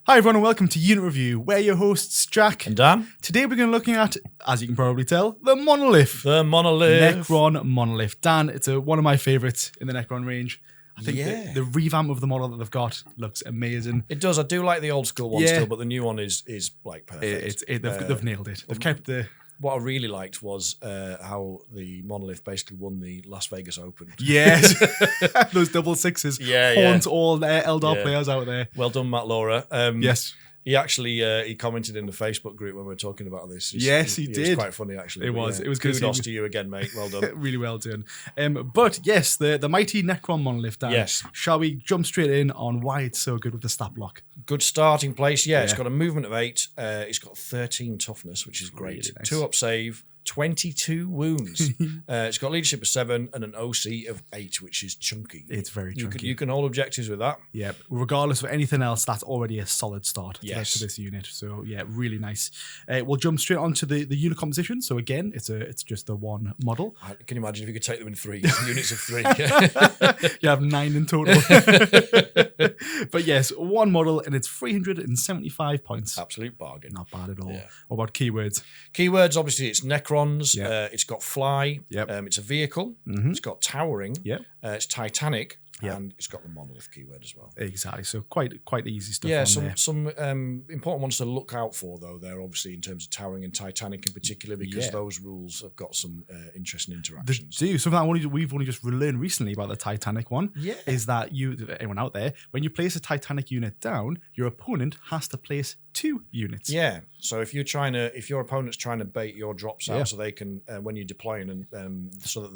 Hi everyone and welcome to Unit Review. We're your hosts, Jack and Dan. Today we're going to be looking at, as you can probably tell, the Monolith. The Monolith. Necron Monolith. Dan, it's one of my favourites in the Necron range. I think the revamp of the model that they've got looks amazing. It does. I do like the old school one still, but the new one is like perfect. They've nailed it. They've kept the... What I really liked was how the Monolith basically won the Las Vegas Open. Yes. Those double sixes haunt all Eldar players out there. Well done, Matt Laura. Yes. He actually he commented in the Facebook group when we were talking about this. He did. It was quite funny, actually. It was. It was good. Kudos to you again, mate. Well done. Really well done. But yes, the mighty Necron Monolith, Dan. Yes. Shall we jump straight in on why it's so good with the stat block? Good starting place. Yeah, it's got a movement of 8. It's got 13 toughness, which is great. Really nice. 2 up save. 22 wounds. It's got leadership of 7 and an OC of 8, which is chunky. It's very chunky. You can hold objectives with that. Yeah, regardless of anything else, that's already a solid start to this unit. So yeah, really nice. We'll jump straight onto the unit composition. So again, it's just the one model. Can you imagine if you could take them in 3 units of 3? You have 9 in total. But yes, one model and it's 375 points. Absolute bargain. Not bad at all. Yeah. What about keywords? Keywords, obviously, it's Necrons. It's got fly. It's a vehicle. It's got towering. It's Titanic. And it's got the Monolith keyword as well. Exactly. So quite easy stuff. Yeah, some important ones to look out for, though, there, obviously, in terms of towering and Titanic in particular, because those rules have got some interesting interactions. They do. Something that we've only just learned recently about the Titanic one is that anyone out there, when you place a Titanic unit down, your opponent has to place 2 units. Yeah. So if your opponent's trying to bait your drops out so they can, when you're deploying, and so that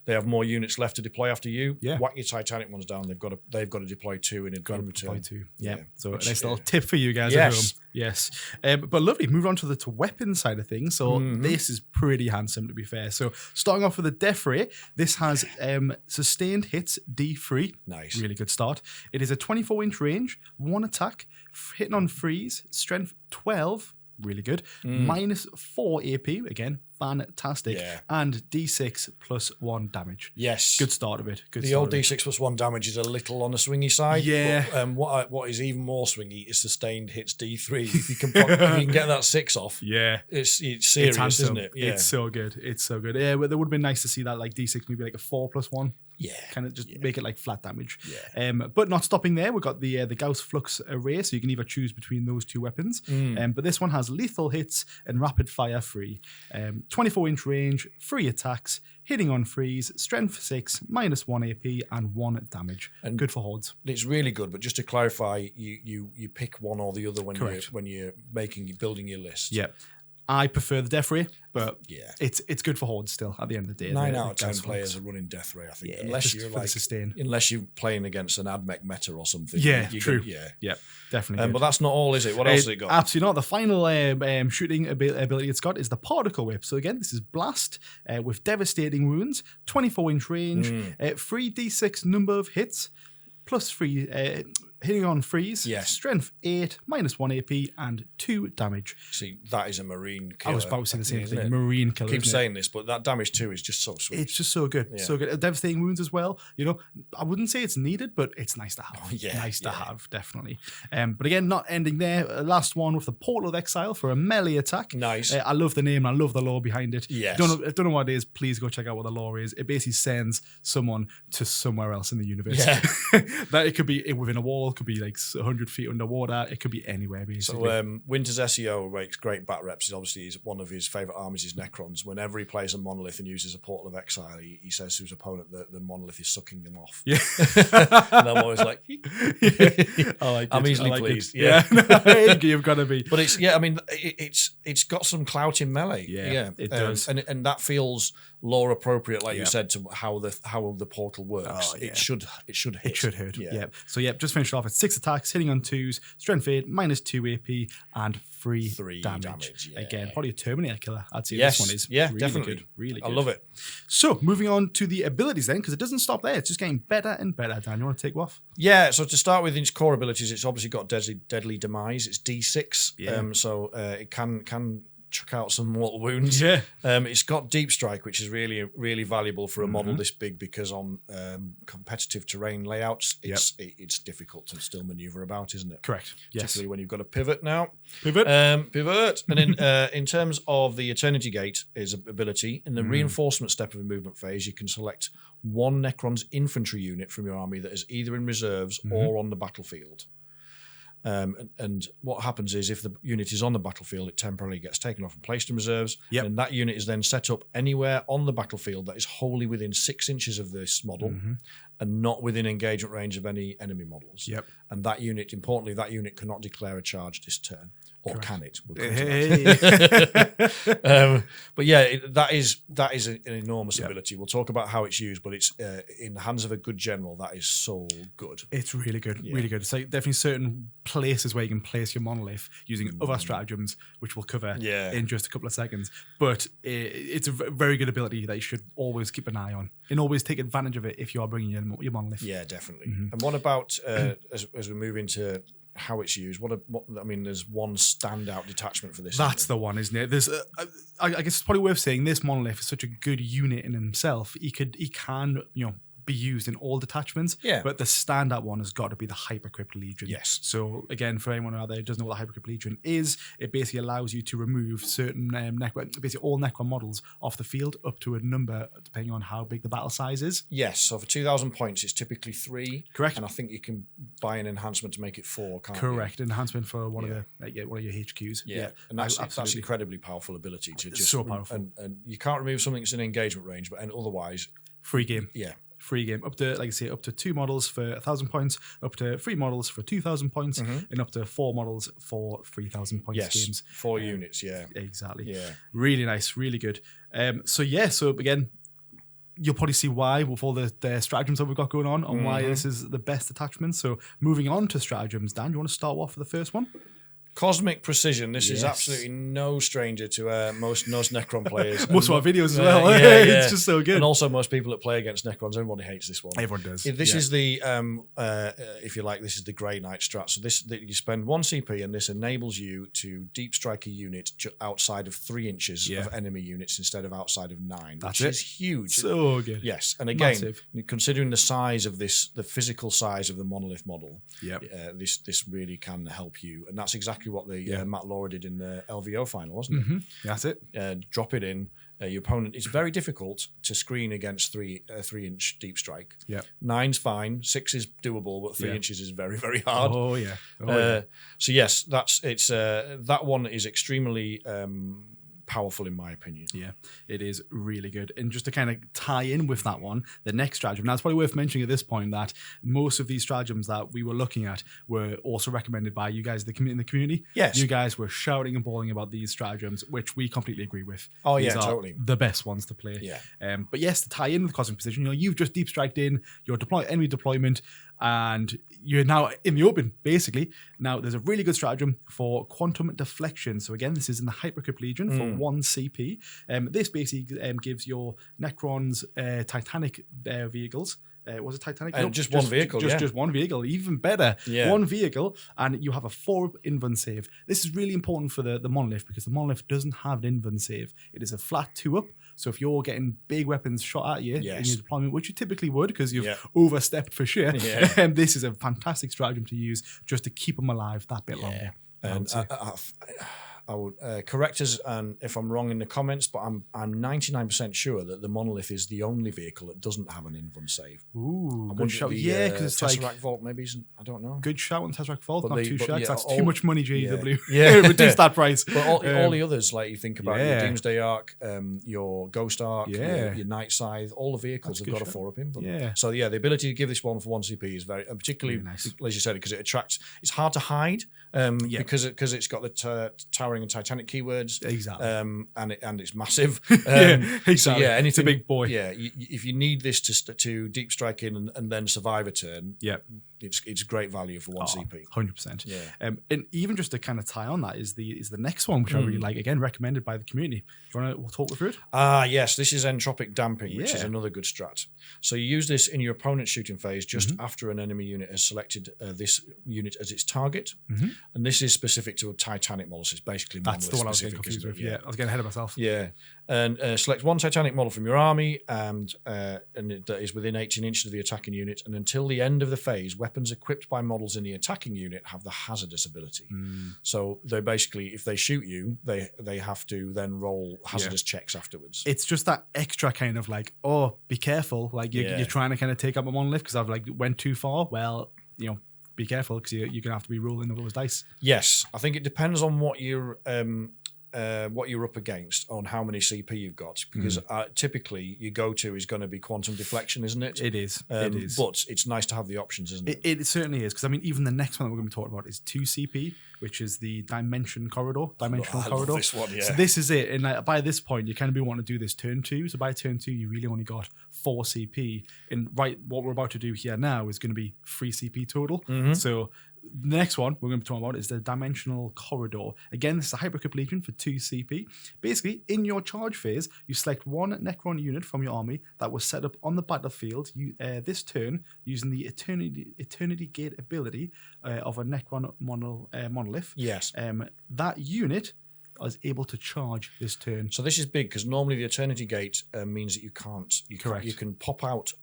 they have more units left to deploy after you. Whack your Titanic ones down. They've got to deploy 2 in return. Deploy 2. Yeah. So a nice little tip for you guys at home. Yes. But lovely. Move on to the weapon side of things. So this is pretty handsome, to be fair. So starting off with the death ray, this has sustained hits D3. Nice. Really good start. It is a 24-inch range, 1 attack, hitting on freeze, strength 12. Really good. Minus 4 AP, again, fantastic. And D6 plus 1 damage. Yes. Good start of it. The old D6 plus 1 damage is a little on the swingy side. Yeah. But, what is even more swingy is sustained hits D3. If you can get that 6 off, it's serious, isn't it? Yeah. It's so good. It's so good. Yeah, but it would have been nice to see that like D6 maybe like a 4 plus 1. Yeah, kind of just make it like flat damage. But not stopping there, we've got the Gauss Flux array, so you can either choose between those 2 weapons. But this one has lethal hits and rapid fire free. 24-inch range, 3 attacks, hitting on freeze, strength 6, minus 1 AP, and 1 damage. And good for hordes. It's really good. But just to clarify, you pick one or the other when you're building your list. Yeah. I prefer the death ray, but it's good for hordes still at the end of the day. 9 out of 10 players are running death ray, I think. Unless you're playing against an AdMech meta or something. Yeah, true. Definitely. But that's not all, is it? What else has it got? Absolutely not. The final shooting ability it's got is the Particle Whip. So again, this is Blast with devastating wounds, 24-inch range, 3d6 number of hits, plus 3 hitting on freeze, strength 8, minus 1 AP, and 2 damage. See, that is a marine killer. I was about to say the same thing. Marine killer. I keep saying this, but that damage 2 is just so sweet. It's just so good. Yeah. So good. Devastating wounds as well. You know, I wouldn't say it's needed, but it's nice to have. Nice to have, definitely. But again, not ending there. Last one with the Portal of Exile for a melee attack. Nice. I love the name. I love the lore behind it. Yes. Don't know what it is. Please go check out what the lore is. It basically sends someone to somewhere else in the universe. Yeah. That it could be within a wall. It could be like 100 feet underwater. It could be anywhere, basically. So Winter's SEO makes great bat reps. Obviously, one of his favourite armies is Necrons. Whenever he plays a Monolith and uses a Portal of Exile, he says to his opponent that the Monolith is sucking them off. Yeah. And I'm always like, I'm easily pleased. Yeah. You've got to be. But it's got some clout in melee. Yeah, it does. And that feels lore appropriate, like you said, to how the portal works. It should hit. It should hurt. Yeah. So just finish off at 6 attacks, hitting on 2s, strength 8, minus 2 AP, and 3 damage. Again, probably a Terminator killer. I'd say this one is really definitely good. Really good. I love it. So moving on to the abilities then, because it doesn't stop there. It's just getting better and better. Dan, you want to take off? Yeah, so to start with, in its core abilities, it's obviously got deadly demise. It's D6. So it can chuck out some mortal wounds. Yeah. It's got deep strike, which is really, really valuable for a model this big because on competitive terrain layouts, it's difficult to still maneuver about, isn't it? Correct. Yes. Particularly when you've got a pivot now. Pivot. And in terms of the Eternity Gate is ability, in the reinforcement step of a movement phase, you can select one Necron's infantry unit from your army that is either in reserves or on the battlefield. And what happens is if the unit is on the battlefield, it temporarily gets taken off and placed in reserves. Yep. And that unit is then set up anywhere on the battlefield that is wholly within 6 inches of this model and not within engagement range of any enemy models. Yep. And that unit, importantly, that unit cannot declare a charge this turn. Or Correct. can it? We'll come to that. But yeah, that is an enormous ability. We'll talk about how it's used, but it's in the hands of a good general. That is so good. It's really good, really good. So definitely certain places where you can place your monolith using other stratagems, which we'll cover in just a couple of seconds. But it's a very good ability that you should always keep an eye on and always take advantage of it if you are bringing your monolith. Yeah, definitely. And what about as we move into how it's used? What I mean, there's one standout detachment for this. That's the one, isn't it? There's, I guess it's probably worth saying this monolith is such a good unit in himself. He can, be used in all detachments. Yeah. But the standout one has got to be the Hypercrypt Legion. Yes. So again, for anyone out there who doesn't know what the Hypercrypt Legion is, it basically allows you to remove certain basically all Necron models off the field up to a number depending on how big the battle size is. Yes. So for 2,000 points, it's typically 3. Correct. And I think you can buy an enhancement to make it 4. Can't Correct. you? Enhancement for one of your HQs. Yeah. And that's incredibly powerful ability to just so powerful. And you can't remove something that's in engagement range, but otherwise free game. Yeah. Free game up to, like I say, up to 2 models for 1,000 points, up to 3 models for 2,000 points, and up to 4 models for 3,000 points. Yes, games. 4 units. Yeah, exactly. Yeah, really nice, really good. So again, you'll probably see why with all the stratagems that we've got going on and why this is the best attachment. So moving on to stratagems, Dan, do you want to start off with the first one? Cosmic Precision. This is absolutely no stranger to most Necron players. Most of our videos as well. It's just so good. And also most people that play against Necrons, everybody hates this one. Everyone does. This is the, if you like, this is the Grey Knight strat. So you spend 1 CP and this enables you to deep strike a unit outside of 3 inches of enemy units instead of outside of 9. Which is huge. So good. Yes. And again, considering the size of this, the physical size of the Monolith model, this really can help you. And that's exactly what the Matt Laura did in the LVO final, wasn't it? That's it. Drop it in. Your opponent. It's very difficult to screen against 3-inch deep strike. Yeah, 9's fine. 6 is doable, but 3 inches is very, very hard. Oh yeah. So yes, that one is extremely powerful in my opinion. Yeah, it is really good. And just to kind of tie in with that one, the next stratagem, now it's probably worth mentioning at this point that most of these stratagems that we were looking at were also recommended by you guys in the community. Yes. You guys were shouting and bawling about these stratagems, which we completely agree with. Oh these yeah, are totally. the best ones to play. Yeah. But yes, to tie in with Cosmic Precision, you've just deep striked in your enemy deployment and you're now in the open, basically. Now, there's a really good stratagem for quantum deflection. So again, this is in the Hypercrypt Legion for 1 CP. This basically gives your Necrons Titanic vehicles. Was it Titanic? No, just one vehicle, just one vehicle, even better. Yeah. 1 vehicle, and you have a 4-up invuln save. This is really important for the Monolith because the Monolith doesn't have an invuln save. It is a flat 2-up. So if you're getting big weapons shot at you in your deployment, which you typically would because you've overstepped for sure, this is a fantastic stratagem to use just to keep them alive that bit longer. And I would correct us and if I'm wrong in the comments, but I'm 99% sure that the Monolith is the only vehicle that doesn't have an invuln save. Ooh, good shout. Because it's Tesseract like Vault maybe isn't. I don't know. Good shout on Tesseract Vault. Not too sure. Yeah, That's too much money, GW. Yeah. Reduce that price. But all the others, like you think about your Doomsday Arc, your Ghost Arc, your Night Scythe, all the vehicles have got a 4-up invuln. Yeah. So the ability to give this one for 1 CP is very, particularly nice. As you said, because it attracts. It's hard to hide because it's got the towering and Titanic keywords. Exactly. And it's massive. Exactly. So anything, it's a big boy. Yeah. If you need this to deep strike in and then survive a turn, it's great value for 1 CP. 100%. Yeah. And even just to kind of tie on that is the next one, which I really like. Again, recommended by the community. Do you want to talk through it? Yes. This is entropic damping, which is another good strat. So you use this in your opponent's shooting phase just after an enemy unit has selected this unit as its target. And this is specific to a Titanic model. So it's basically That's the one I was getting specific, confused with. Yeah, I was getting ahead of myself. Yeah. And select 1 Titanic model from your army, and that is within 18 inches of the attacking unit. And until the end of the phase, weapons equipped by models in the attacking unit have the hazardous ability. So they basically, if they shoot you, they have to then roll hazardous checks afterwards. It's just that extra kind of like, oh, be careful. Like you're trying to kind of take up a monolith because I've like went too far. Well, be careful because you're gonna have to be rolling those dice. Yes, I think it depends on what you're up against, on how many CP you've got, because typically your go-to is going to be quantum deflection, isn't it? It is. But it's nice to have the options, isn't it? It certainly is, because I mean, even the next one that we're going to be talking about is 2 CP, which is the dimensional corridor. I love this one, yeah. So this is it, and like, by this point, you kind of be wanting to do this turn 2. So by turn 2, you really only got 4 CP, and what we're about to do here now is going to be 3 CP total. So the next one we're going to be talking about is the Dimensional Corridor. Again, this is a Hypercrypt Legion for 2 CP. Basically, in your charge phase, you select 1 Necron unit from your army that was set up on the battlefield this turn using the Eternity Gate ability of a Necron monolith. Yes. That unit is able to charge this turn. So this is big because normally the Eternity Gate means that you can't. You can pop out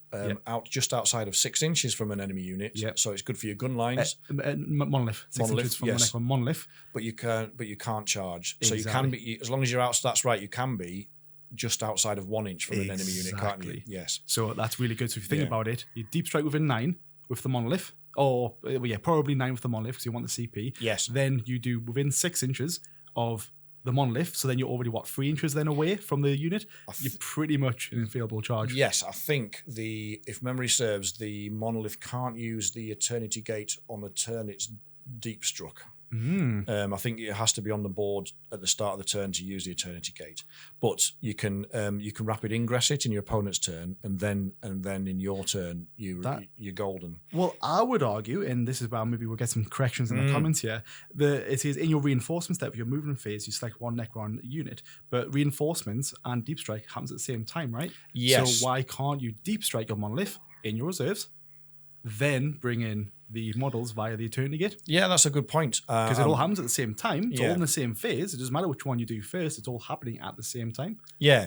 just outside of 6 inches from an enemy unit. Yep. So it's good for your gun lines. Monolith. 6 inches from the Necron monolith. But you can't charge. Exactly. So you can be, as long as you're out. That's right. You can be just outside of 1 inch from an enemy unit, can't you? Yes. So that's really good. So if you think about it, you deep strike within 9 with the monolith. Or probably 9 with the monolith because you want the CP. Yes. Then you do within 6 inches of the monolith, so then you're already 3 inches then away from the unit. You're pretty much an infallible charge. Yes, I think if memory serves, the monolith can't use the Eternity Gate on a turn it's deep struck. I think it has to be on the board at the start of the turn to use the Eternity Gate. But you can rapid ingress it in your opponent's turn, and then in your turn you're golden. Well, I would argue, and this is where maybe we'll get some corrections in the comments here. It is in your reinforcement step of your movement phase, you select 1 Necron unit, but reinforcements and deep strike happens at the same time, right? Yes. So why can't you deep strike your monolith in your reserves, then bring in the models via the Eternity Gate? Yeah, that's a good point. Because it all happens at the same time. It's all in the same phase. It doesn't matter which one you do first. It's all happening at the same time. Yeah.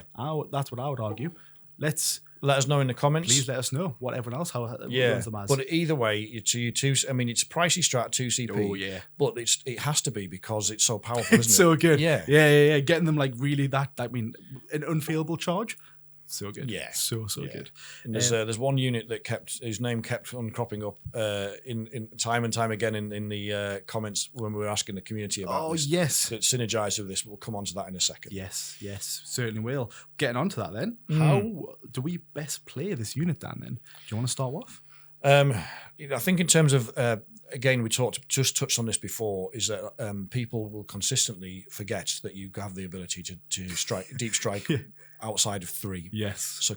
That's what I would argue. Let us know in the comments. Please let us know what everyone else runs them as. But either way, it's a pricey strat 2 CP. Oh yeah. But it has to be because it's so powerful, isn't It's so good. Yeah. Getting them like really an unfailable charge. So good. Yeah. So good. And there's one unit that his name kept on cropping up in time and time again in the comments when we were asking the community about this. Yes. That synergized with this. We'll come on to that in a second. Yes, certainly will. Getting on to that then. How do we best play this unit, Dan, then? Do you want to start off? I think in terms of again, we touched on this before, is that people will consistently forget that you have the ability to deep strike outside of 3. Yes. So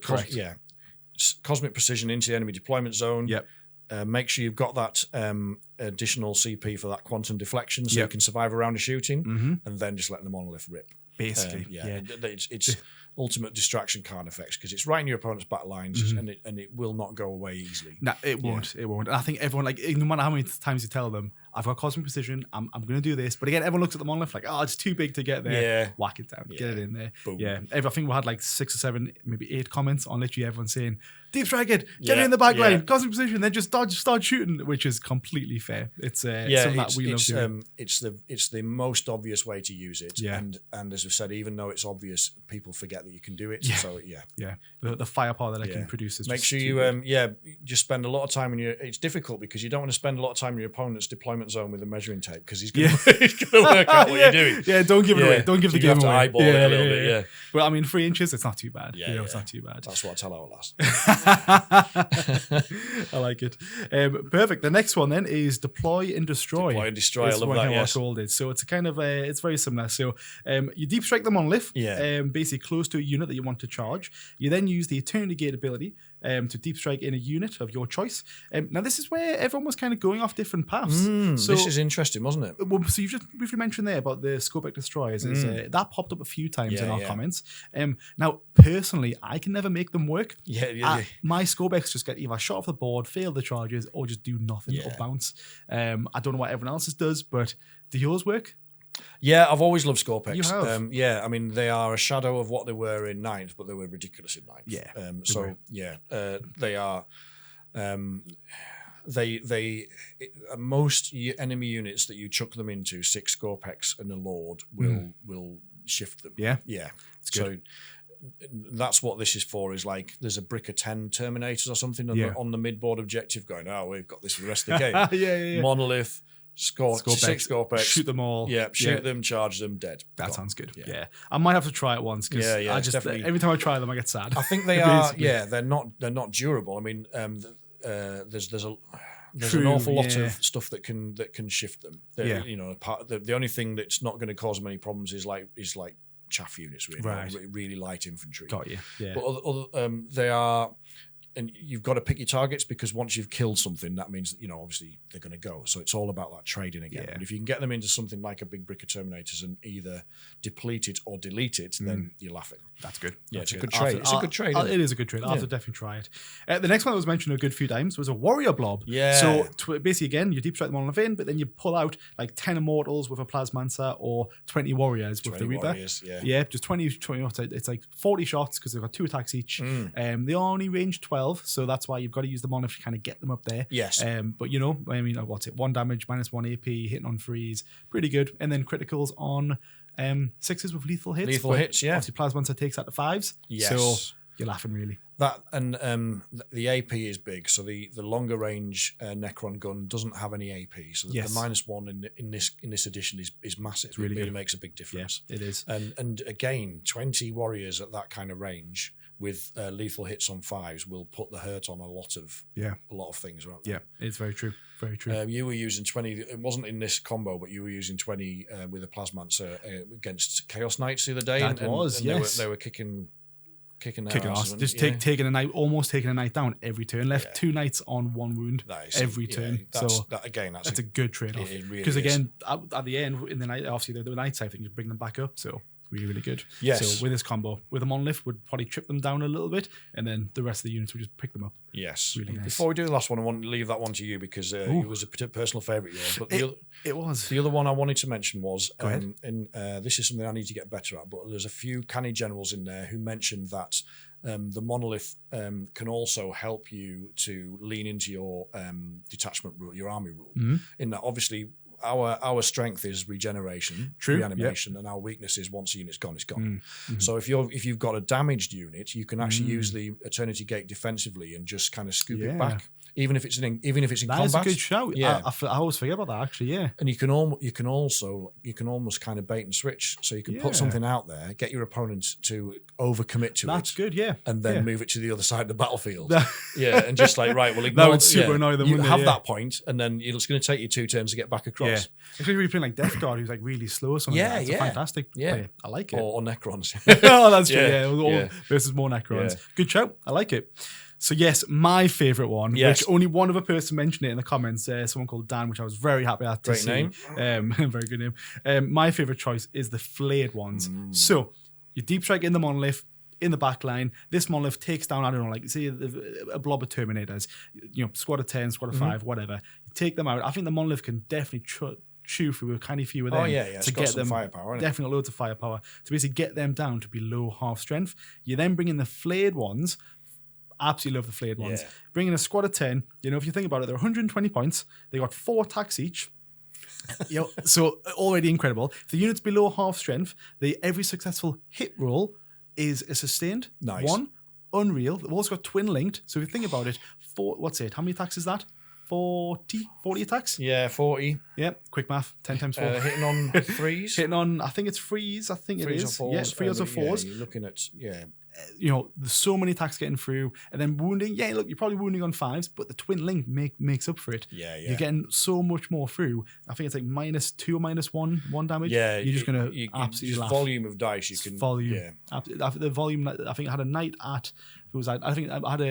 cosmic precision into the enemy deployment zone. Yep. Make sure you've got that additional CP for that quantum deflection, so you can survive around a shooting, and then just letting the monolith rip. Basically, it's ultimate distraction card effects because it's right in your opponent's back lines, and it will not go away easily. No, it won't. It won't. And I think everyone, like, no matter how many times you tell them, I've got cosmic precision, I'm going to do this. But again, everyone looks at the monolith like, oh, it's too big to get there. Yeah. Whack it down. Get it in there. Boom. Yeah. I think we had like 6 or 7, maybe 8 comments on literally everyone saying, deep strike it, get it in the back line, cosmic precision, then just start shooting, which is completely fair. It's something that we love doing. It's the most obvious way to use it. Yeah. And as we said, even though it's obvious, people forget that you can do it. Yeah. So the firepower that I can produce is make sure you just spend a lot of time it's difficult because you don't want to spend a lot of time in your opponent's deployment zone with a measuring tape because he's going to work out what you're doing. Yeah, don't give it away. Don't give the game away. Eyeball it a little bit. Yeah. But I mean, 3 inches, it's not too bad. It's not too bad. That's what I tell our lass. I like it. Perfect. The next one then is deploy and destroy. Deploy and destroy. I love that. Yes. What I called it. So it's a kind of it's very similar. So you deep strike the monolith. Yeah. Basically close to a unit that you want to charge. You then use the Eternity Gate ability to deep strike in a unit of your choice. Now, this is where everyone was kind of going off different paths. So this is interesting, wasn't it? Well, so you've just briefly mentioned there about the Scopex Destroyers. That popped up a few times in our comments. Now, personally, I can never make them work. My Scopex just get either shot off the board, fail the charges, or just do nothing or bounce. I don't know what everyone else's does, but do yours work? Yeah, I've always loved Scopex. You have? Yeah, I mean, they are a shadow of what they were in 9th, but they were ridiculous in 9th. They are. Most enemy units that you chuck them into, 6 Scopex and a Lord will shift them. Yeah, it's good. So that's what this is for. Is like there's a brick of 10 Terminators or something on the mid-board objective going. Oh, we've got this for the rest of the game. Monolith. 6 Scopex. Shoot them all. Yeah, shoot them, charge them, dead. That sounds good. Yeah. I might have to try it once because I just every time I try them I get sad. I think they are. Yeah, they're not durable. I mean, there's an awful lot of stuff that can shift them. You know, the only thing that's not going to cause many problems is like chaff units, really, really light infantry. Got you. Yeah. But they are. And you've got to pick your targets because once you've killed something, that means that, obviously they're going to go. So it's all about that trading again. But if you can get them into something like a big brick of Terminators and either deplete it or delete it, then you're laughing. That's good. Yeah, it's a good trade. It's a good trade. It is a good trade. I'll have to definitely try it. The next one that was mentioned a good few times was a Warrior Blob. Yeah. So basically, again, you deep strike the Monolith in, but then you pull out like 10 Immortals with a Plasmancer or 20 Warriors with the Reaper. Yeah, just 20. It's like 40 shots because they've got 2 attacks each. They only range 12, so that's why you've got to use the Monolith to kind of get them up there. Yes. But I mean, what's it? 1 damage, -1 AP, hitting on 3s, pretty good. And then criticals on 6s with lethal hits. Obviously, Plasmancer takes out the 5s. Yes. So you're laughing, really. That and the AP is big, so the longer range Necron gun doesn't have any AP, so the -1 in this edition is massive. It really makes a big difference. Yeah, it is. And again, 20 warriors at that kind of range with lethal hits on 5s will put the hurt on a lot of things, right? Yeah, it's very true. Very true. You were using 20. It wasn't in this combo, but you were using 20 with a Plasmancer against Chaos Knights the other day. They were kicking ass. Just taking a knight, almost taking a knight down every turn. Left 2 knights on 1 wound every turn. That's a good trade-off. Because again, at the end in the night, obviously the night side thing, you bring them back up. So really, really good. Yes. So with this combo, with a Monolith, would probably trip them down a little bit, and then the rest of the units would just pick them up. Yes. Really nice. Before we do the last one, I want to leave that one to you because it was a personal favourite of yours. But it was. The other one I wanted to mention was, this is something I need to get better at, but there's a few canny generals in there who mentioned that the Monolith can also help you to lean into your detachment rule, your army rule. In that, obviously, our strength is regeneration, reanimation, and our weakness is once a unit's gone, it's gone. So if you've got a damaged unit, you can actually use the Eternity Gate defensively and just kind of scoop it back, even if it's in combat. That's a good shout. Yeah, I always forget about that actually. Yeah, and you can almost kind of bait and switch. So you can put something out there, get your opponent to overcommit to it. That's good. Yeah, and then move it to the other side of the battlefield. And just like ignore that would super annoy them. You have that point, and then it's going to take you 2 turns to get back across. Yeah. Especially when you're playing like Death Guard, who's like really slow or something. It's a fantastic play. I like it. Or Necrons. Oh, that's true. Versus more Necrons. Good shout. I like it. So yes, my favourite one, which only one other person mentioned it in the comments, someone called Dan, which I was very happy to see. Great name. Very good name. My favourite choice is the flayed ones. So you deep strike in the Monolith, in the back line. This Monolith takes down, I don't know, like say a blob of Terminators, squad of 10, squad of 5, whatever. You take them out. I think the Monolith can definitely chew through a kind of few of them to get them firepower, definitely loads of firepower to basically get them down to below half strength. You then bring in the flayed ones. Absolutely love the flayed ones. Bring in a squad of 10. If you think about it, they're 120 points. They got 4 attacks each. So already incredible. If the unit's below half strength, every successful hit roll is a sustained. Nice. 1, unreal. They've also got twin linked. So if you think about it, 4. What's it? How many attacks is that? 40 attacks. Yeah, 40. Yeah, quick math. 10 times 4. Hitting on 3s. Hitting on, I think it's 3s. I think it is. Or 4s. Yeah, 3s or 4s. Yeah, you're looking at, there's so many attacks getting through, and then wounding. Yeah, look, you're probably wounding on 5s, but the twin link makes up for it. Yeah. You're getting so much more through. I think it's like -2 or -1 damage. Yeah, you're just gonna absolutely just laugh. volume of dice. You can volume. Yeah, the volume. I think I had a knight at. It was like I think I had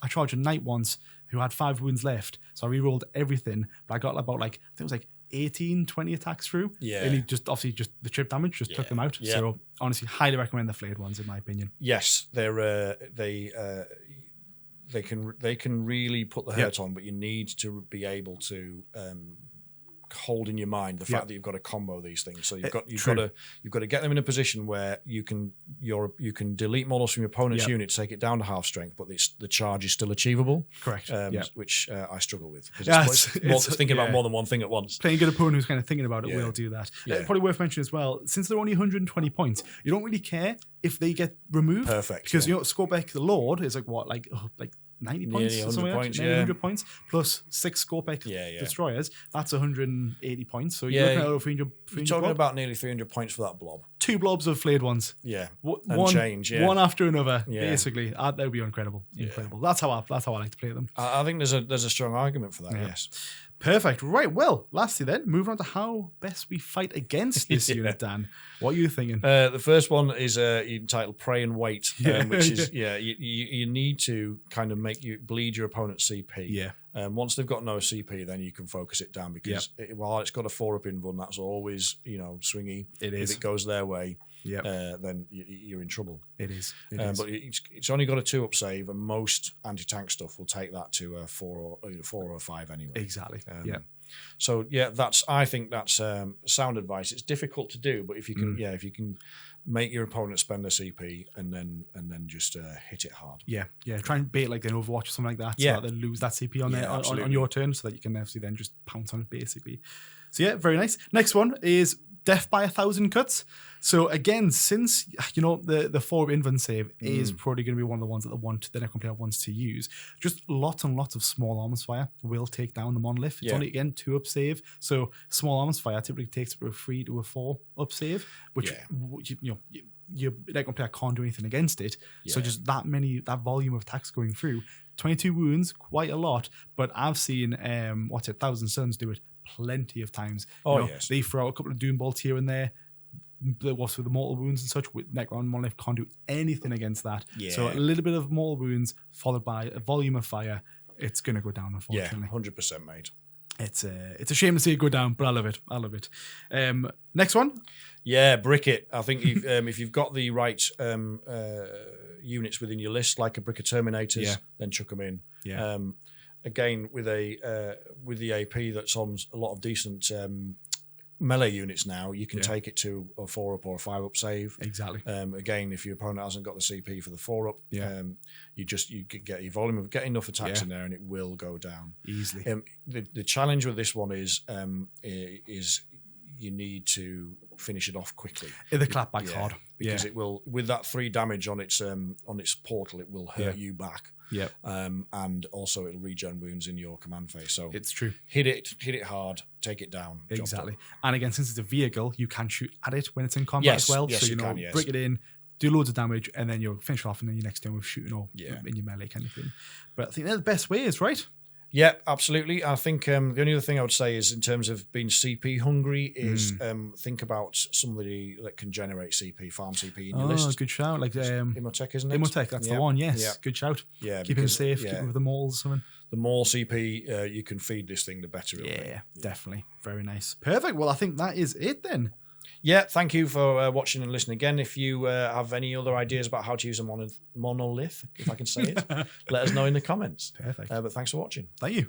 I charged a knight once who had 5 wounds left, so I re-rolled everything, but I got about I think it was 18, 20 attacks through. Yeah. And he just the chip damage took them out. Yeah. So honestly, highly recommend the flayed ones in my opinion. Yes, they can really put the hurt on, but you need to be able to hold in your mind the fact that you've got to combo these things. So you've got to get them in a position where you can delete models from your opponent's unit to take it down to half strength, but the charge is still achievable. Correct. Which I struggle with because it's thinking about more than one thing at once. Playing a good opponent who's kind of thinking about it will do that. Probably worth mentioning as well, since they're only 120 points, you don't really care if they get removed. Perfect. Because Scorbeck the Lord is 90 points, nearly 100 points, 100 points plus 6 Scorbeck destroyers. That's 180 points. So you're looking at over 300. You're talking about nearly 300 points for that blob. 2 blobs of flayed ones. Yeah, one after another. Basically, that would be incredible. Incredible. That's how I like to play them. I think there's a strong argument for that. Yes. Perfect. Right. Well, lastly then, moving on to how best we fight against this unit, Dan. What are you thinking? The first one is entitled Pray and Wait, which is, you need to kind of bleed your opponent's CP. Yeah. Once they've got no CP, then you can focus it down because while it's got a 4-up invuln, that's always, swingy. It is. If it goes their way, Yep. then you're in trouble. It is. But it's only got a 2-up save, and most anti-tank stuff will take that to a 4 or 5 anyway. Exactly. So I think that's sound advice. It's difficult to do, but if you can, if you can make your opponent spend a CP and then just hit it hard. Yeah. Try and bait like an Overwatch or something like that. So that they lose that CP on your turn, so that you can obviously then just pounce on it basically. So very nice. Next one is Death by 1,000 Cuts. So again, since the 4-up invuln save is probably going to be one of the ones that the Necron player wants to use, just lots and lots of small arms fire will take down the Monolith. It's only again 2-up save, so small arms fire typically takes a 3 to a 4-up save, which your Necron player can't do anything against it. So just that volume of attacks going through, 22 wounds, quite a lot. But I've seen 1,000 Suns do it plenty of times. They throw out a couple of doom bolts here and there. With the mortal wounds and such, with Necron Monolith can't do anything against that. So a little bit of mortal wounds followed by a volume of fire, it's going to go down, unfortunately. 100% mate. It's a shame to see it go down, but I love it. Next one? Yeah, brick it. I think if you've got the right units within your list, like a brick of Terminators, then chuck them in. Yeah. Again, with the AP that's on a lot of decent melee units now, you can take it to a 4-up or a 5-up save. Exactly. Again, if your opponent hasn't got the CP for the 4-up, you can get your volume of get enough attacks in there, and it will go down easily. The challenge with this one is you need to finish it off quickly. The clapback hard because it will, with that 3 damage on its portal, it will hurt you back. Yeah. And also it'll regen wounds in your command phase. So it's true. Hit it hard, take it down. Exactly. And again, since it's a vehicle, you can shoot at it when it's in combat as well. Yes, so break it in, do loads of damage, and then you'll finish it off, and then your next turn with shooting or in your melee kind of thing. But I think they're the best ways, right? Yeah, absolutely. I think the only other thing I would say is, in terms of being CP hungry, is think about somebody that can generate CP, farm CP in your list. Oh, good shout. Like Imhotech, isn't it? Imhotech, that's the one, yes. Yeah. Good shout. Yeah, keep him safe, keep him with the mauls or something. The more CP you can feed this thing, the better it'll be. Yeah, definitely. Very nice. Perfect. Well, I think that is it then. Yeah, thank you for watching and listening again. If you have any other ideas about how to use a monolith, if I can say it, let us know in the comments. Perfect. But thanks for watching. Thank you.